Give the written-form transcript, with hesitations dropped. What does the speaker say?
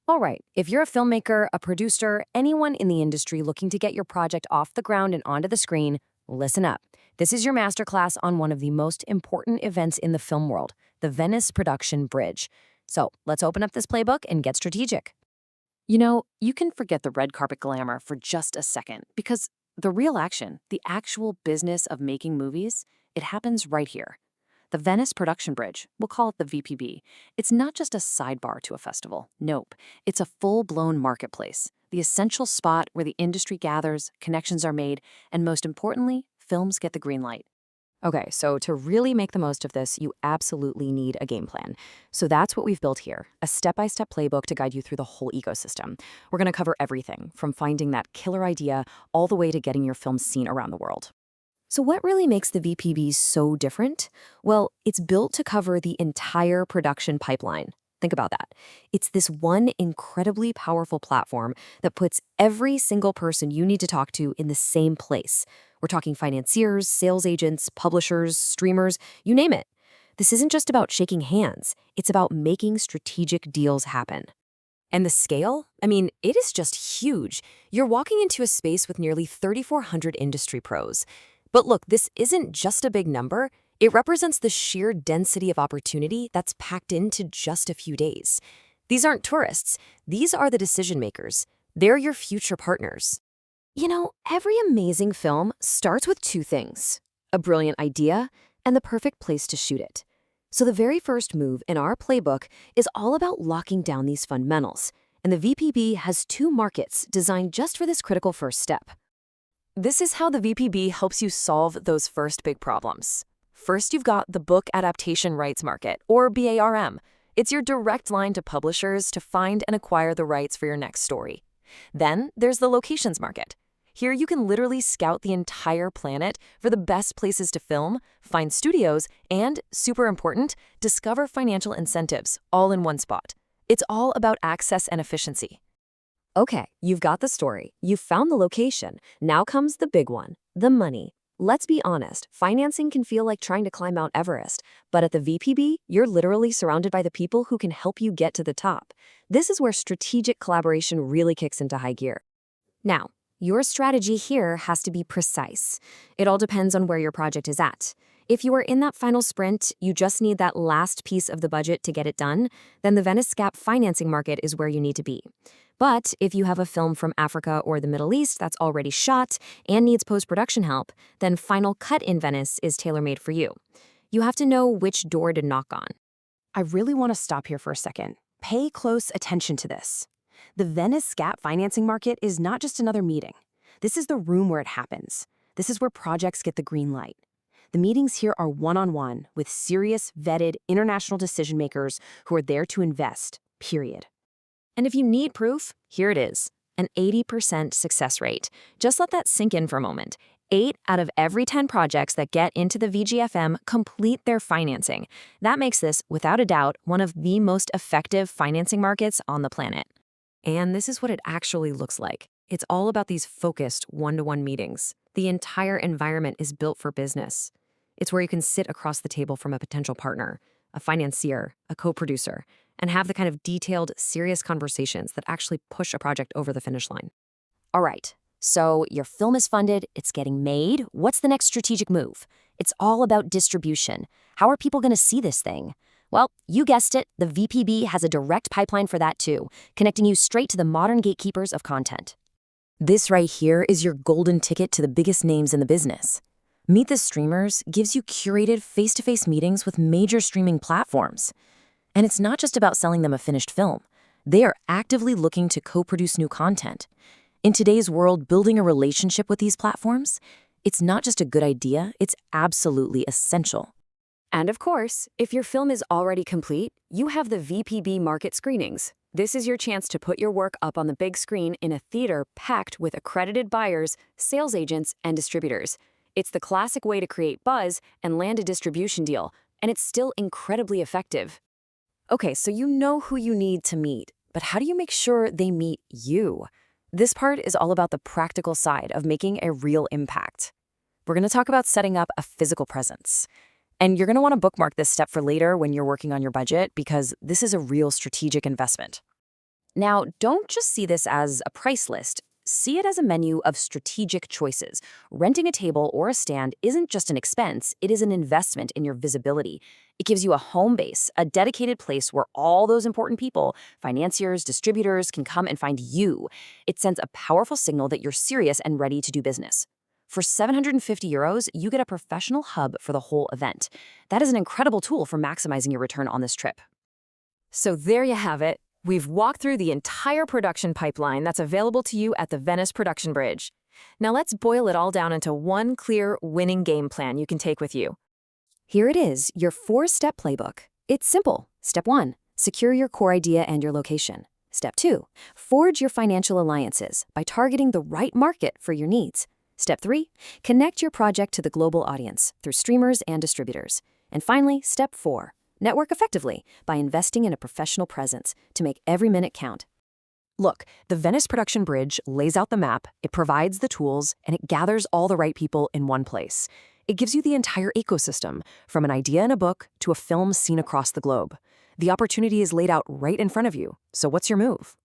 All right, if you're a filmmaker, a producer, anyone in the industry looking to get your project off the ground and onto the screen, listen up. This is your masterclass on one of the most important events in the film world, the Venice Production Bridge. So let's open up this playbook and get strategic. You can forget the red carpet glamour for just a second because the real action, the actual business of making movies, it happens right here. The Venice Production Bridge, we'll call it the VPB, it's not just a sidebar to a festival. Nope, it's a full-blown marketplace, the essential spot where the industry gathers, connections are made, and most importantly, films get the green light. Okay, so to really make the most of this, you absolutely need a game plan. So that's what we've built here, a step-by-step playbook to guide you through the whole ecosystem. We're going to cover everything, from finding that killer idea all the way to getting your film seen around the world. So what really makes the VPB so different? Well, it's built to cover the entire production pipeline. Think about that. It's this one incredibly powerful platform that puts every single person you need to talk to in the same place. We're talking financiers, sales agents, publishers, streamers, you name it. This isn't just about shaking hands. It's about making strategic deals happen. And the scale? I mean, it is just huge. You're walking into a space with nearly 3,400 industry pros. But look, this isn't just a big number. It represents the sheer density of opportunity that's packed into just a few days. These aren't tourists. These are the decision makers. They're your future partners. Every amazing film starts with two things: a brilliant idea and the perfect place to shoot it. So the very first move in our playbook is all about locking down these fundamentals. And the VPB has two markets designed just for this critical first step. This is how the VPB helps you solve those first big problems. First, you've got the Book Adaptation Rights Market, or BARM. It's your direct line to publishers to find and acquire the rights for your next story. Then, there's the Locations Market. Here you can literally scout the entire planet for the best places to film, find studios, and, super important, discover financial incentives, all in one spot. It's all about access and efficiency. Okay, you've got the story. You've found the location. Now comes the big one, the money. Let's be honest, financing can feel like trying to climb Mount Everest, but at the VPB, you're literally surrounded by the people who can help you get to the top. This is where strategic collaboration really kicks into high gear. Now, your strategy here has to be precise. It all depends on where your project is at. If you are in that final sprint, you just need that last piece of the budget to get it done, then the Venice Gap financing market is where you need to be. But if you have a film from Africa or the Middle East that's already shot and needs post-production help, then Final Cut in Venice is tailor-made for you. You have to know which door to knock on. I really want to stop here for a second. Pay close attention to this. The Venice Gap financing market is not just another meeting. This is the room where it happens. This is where projects get the green light. The meetings here are one-on-one with serious, vetted, international decision makers who are there to invest, period. And if you need proof, here it is, an 80% success rate. Just let that sink in for a moment. 8 out of every 10 projects that get into the VGFM complete their financing. That makes this, without a doubt, one of the most effective financing markets on the planet. And this is what it actually looks like. It's all about these focused one-to-one meetings. The entire environment is built for business. It's where you can sit across the table from a potential partner, a financier, a co-producer, and have the kind of detailed, serious conversations that actually push a project over the finish line. All right, so your film is funded, it's getting made. What's the next strategic move? It's all about distribution. How are people going to see this thing? Well, you guessed it, the VPB has a direct pipeline for that too, connecting you straight to the modern gatekeepers of content. This right here is your golden ticket to the biggest names in the business. Meet the Streamers gives you curated face-to-face meetings with major streaming platforms. And it's not just about selling them a finished film. They are actively looking to co-produce new content. In today's world, building a relationship with these platforms, it's not just a good idea, it's absolutely essential. And of course, if your film is already complete, you have the VPB market screenings. This is your chance to put your work up on the big screen in a theater packed with accredited buyers, sales agents, and distributors. It's the classic way to create buzz and land a distribution deal, and it's still incredibly effective. Okay, so you know who you need to meet, but how do you make sure they meet you? This part is all about the practical side of making a real impact. We're going to talk about setting up a physical presence. And you're going to want to bookmark this step for later when you're working on your budget because this is a real strategic investment. Now, don't just see this as a price list. See it as a menu of strategic choices. Renting a table or a stand isn't just an expense, it is an investment in your visibility. It gives you a home base, a dedicated place where all those important people, financiers, distributors, can come and find you. It sends a powerful signal that you're serious and ready to do business. For €750, you get a professional hub for the whole event. That is an incredible tool for maximizing your return on this trip. So there you have it. We've walked through the entire production pipeline that's available to you at the Venice Production Bridge. Now let's boil it all down into one clear, winning game plan you can take with you. Here it is, your 4-step playbook. It's simple. Step 1, secure your core idea and your location. Step 2, forge your financial alliances by targeting the right market for your needs. Step 3, connect your project to the global audience through streamers and distributors. And finally, Step 4, network effectively by investing in a professional presence to make every minute count. Look, the Venice Production Bridge lays out the map, it provides the tools, and it gathers all the right people in one place. It gives you the entire ecosystem, from an idea in a book to a film seen across the globe. The opportunity is laid out right in front of you, so what's your move?